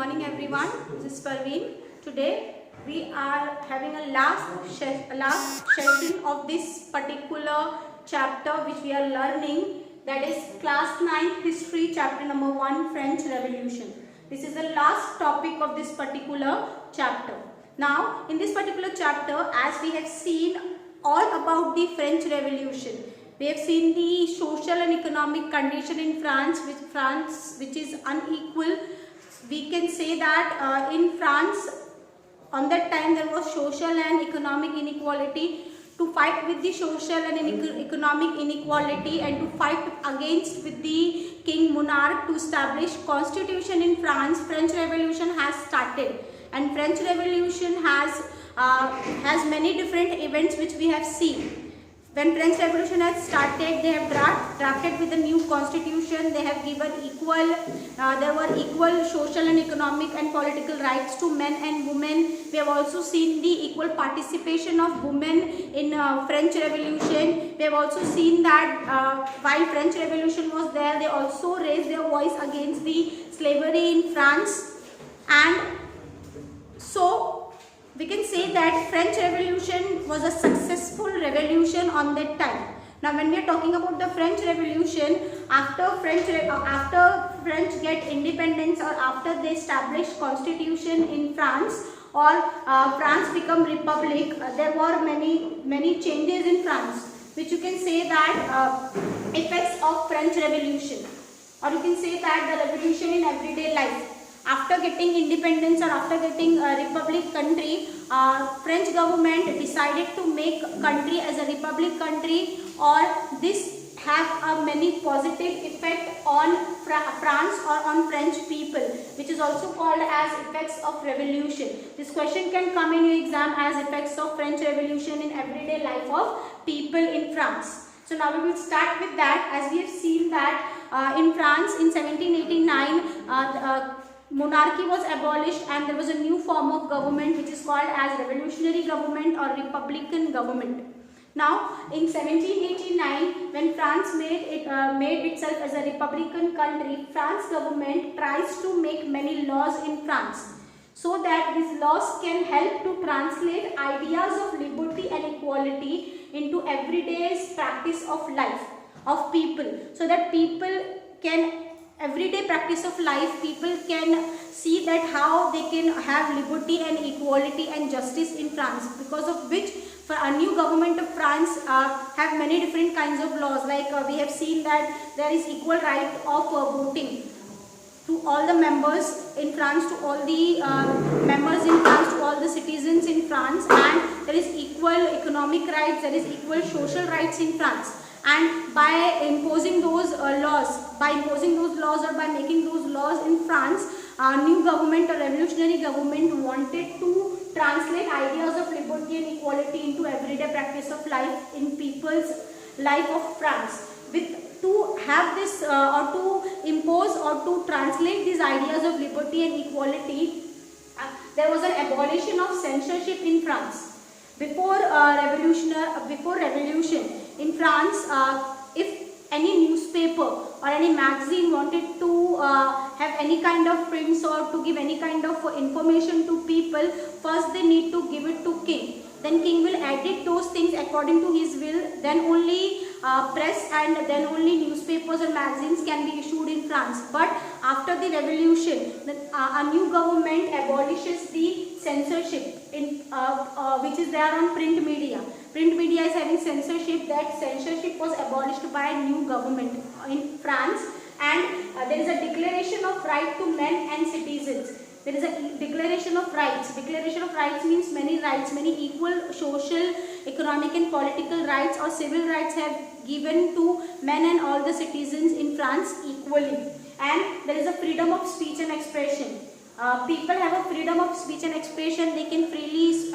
morning everyone. This is Parveen. Today we are having a last session of this particular chapter which we are learning, that is class 9 history chapter number 1, French Revolution. This is the last topic of this particular chapter. Now in this particular chapter, as we have seen all about the French Revolution, we have seen the social and economic condition in France which is unequal. We can say that in France on that time there was social and economic inequality. To fight with the social and economic inequality and to fight against with the king monarch to establish constitution in France, French Revolution has started. And French Revolution has many different events which we have seen. When French Revolution has started, they have drafted with a new constitution. They have given there were equal social and economic and political rights to men and women. We have also seen the equal participation of women in French Revolution. We have also seen that while French Revolution was there, they also raised their voice against the slavery in France. And so we can say that French Revolution was a successful revolution on that time. Now when we are talking about the French Revolution, after French get independence or after they established constitution in France or France become republic, there were many changes in France, which you can say that effects of French Revolution, or you can say that the revolution in everyday life. After getting independence or after getting a republic country, French government decided to make country as a republic country, or this have a many positive effect on France or on French people, which is also called as effects of revolution. This question can come in your exam as effects of French Revolution in everyday life of people in France. So now we will start with that. As we have seen that in France in 1789 monarchy was abolished and there was a new form of government which is called as revolutionary government or republican government. Now in 1789, when France made itself as a republican country, France government tries to make many laws in France so that these laws can help to translate ideas of liberty and equality into everyday practice of life of people, so that people can everyday practice of life, people can see that how they can have liberty and equality and justice in France, because of which for a new government of France have many different kinds of laws, like we have seen that there is equal right of voting to all the members in France, to all the members in France, to all the citizens in France, and there is equal economic rights, there is equal social rights in France. And by imposing those laws, or by making those laws in France, new government or revolutionary government wanted to translate ideas of liberty and equality into everyday practice of life in people's life of France. To have this or to impose or to translate these ideas of liberty and equality, there was an abolition of censorship in France. Before revolution in France, if any newspaper or any magazine wanted to have any kind of prints or to give any kind of information to people, first they need to give it to king. Then king will edit those things according to his will. Then only press and then only newspapers or magazines can be issued in France. But after the revolution, a new government abolishes the censorship which is there on print media. Print media is having censorship. That censorship was abolished by a new government in France, and there is a declaration of right to men and citizens. There is a declaration of rights. Declaration of rights means many rights, many equal social, economic and political rights or civil rights have given to men and all the citizens in France equally. And there is a freedom of speech and expression. People have a freedom of speech and expression. They can freely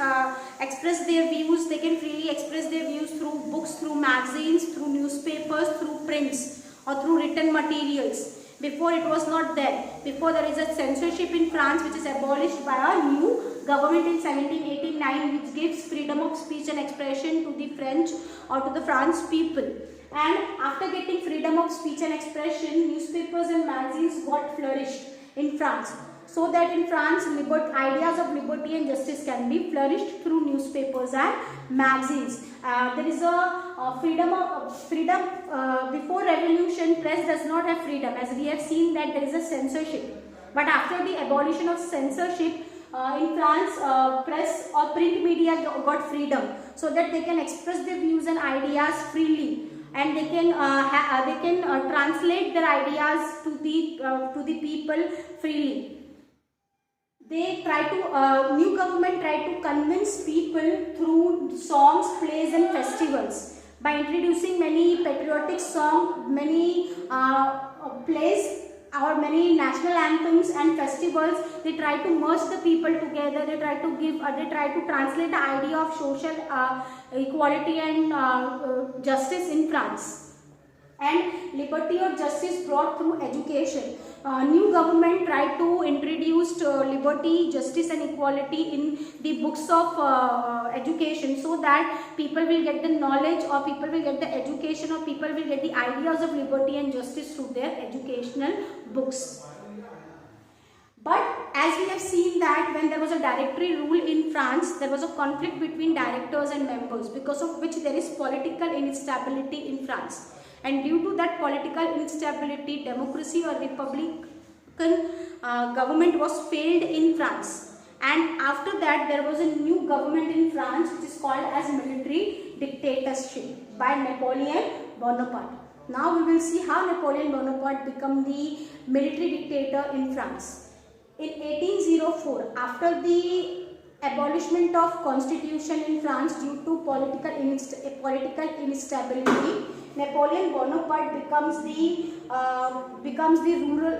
express their views. They can freely express their views through books, through magazines, through newspapers, through prints or through written materials. Before it was not there. Before there is a censorship in France which is abolished by a new government in 1789, which gives freedom of speech and expression to the French or to the France people. And after getting freedom of speech and expression, newspapers and magazines got flourished in France. so that in France ideas of liberty and justice can be flourished through newspapers and magazines. There is a freedom before revolution. Press does not have freedom, as we have seen that there is a censorship. But after the abolition of censorship in France, press or print media got freedom, so that they can express their views and ideas freely, and they can translate their ideas to the people freely. They try to new government try to convince people through songs, plays and festivals by introducing many patriotic songs, many plays or many national anthems and festivals. They try to merge the people together. They try to translate the idea of social equality and justice in France. And liberty or justice brought through education. New government tried to introduce liberty, justice and equality in the books of education, so that people will get the knowledge, or people will get the education, or people will get the ideas of liberty and justice through their educational books. But as we have seen that when there was a directory rule in France, there was a conflict between directors and members, because of which there is political instability in France. And due to that political instability, democracy or republican government was failed in France. And after that, there was a new government in France which is called as military dictatorship by Napoleon Bonaparte. Now we will see how Napoleon Bonaparte became the military dictator in France. In 1804, after the abolishment of constitution in France due to political instability, Napoleon Bonaparte becomes the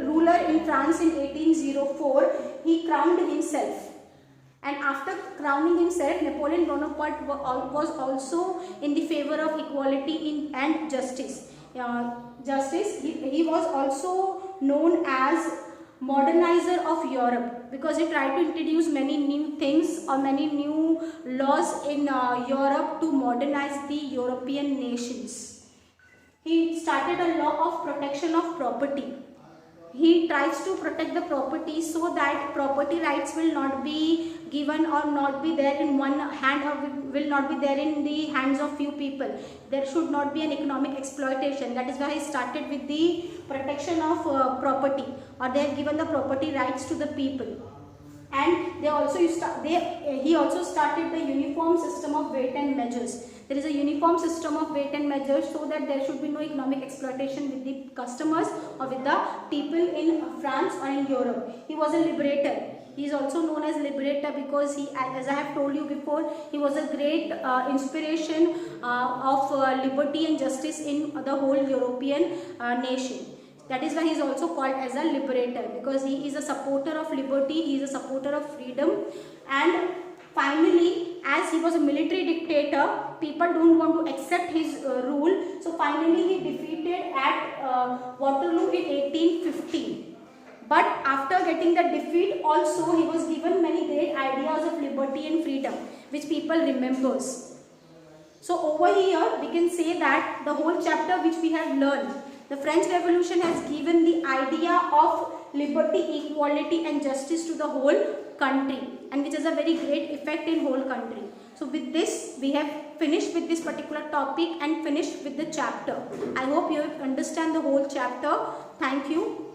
ruler in France in 1804. He crowned himself, and after crowning himself, Napoleon Bonaparte was also in the favor of equality and justice. He was also known as modernizer of Europe, because he tried to introduce many new things or many new laws in Europe to modernize the European nations. He started a law of protection of property. He tries to protect the property so that property rights will not be given or not be there in one hand, or will not be there in the hands of few people. There should not be an economic exploitation. That is why he started with the protection of property, or they have given the property rights to the people. And he also started the uniform system of weight and measures. There is a uniform system of weight and measures, so that there should be no economic exploitation with the customers or with the people in France or in Europe. He was a liberator. He is also known as liberator because he, as I have told you before, he was a great inspiration of liberty and justice in the whole European nation. That is why he is also called as a liberator, because he is a supporter of liberty, he is a supporter of freedom. And finally, as he was a military dictator, people don't want to accept his rule. So finally he defeated at Waterloo in 1815. But after getting the defeat also, he was given many great ideas of liberty and freedom, which people remembers. So over here we can say that the whole chapter which we have learned, the French Revolution has given the idea of liberty, equality and justice to the whole country, and which has a very great effect in whole country. So with this, we have finished with this particular topic and finished with the chapter. I hope you understand the whole chapter. Thank you.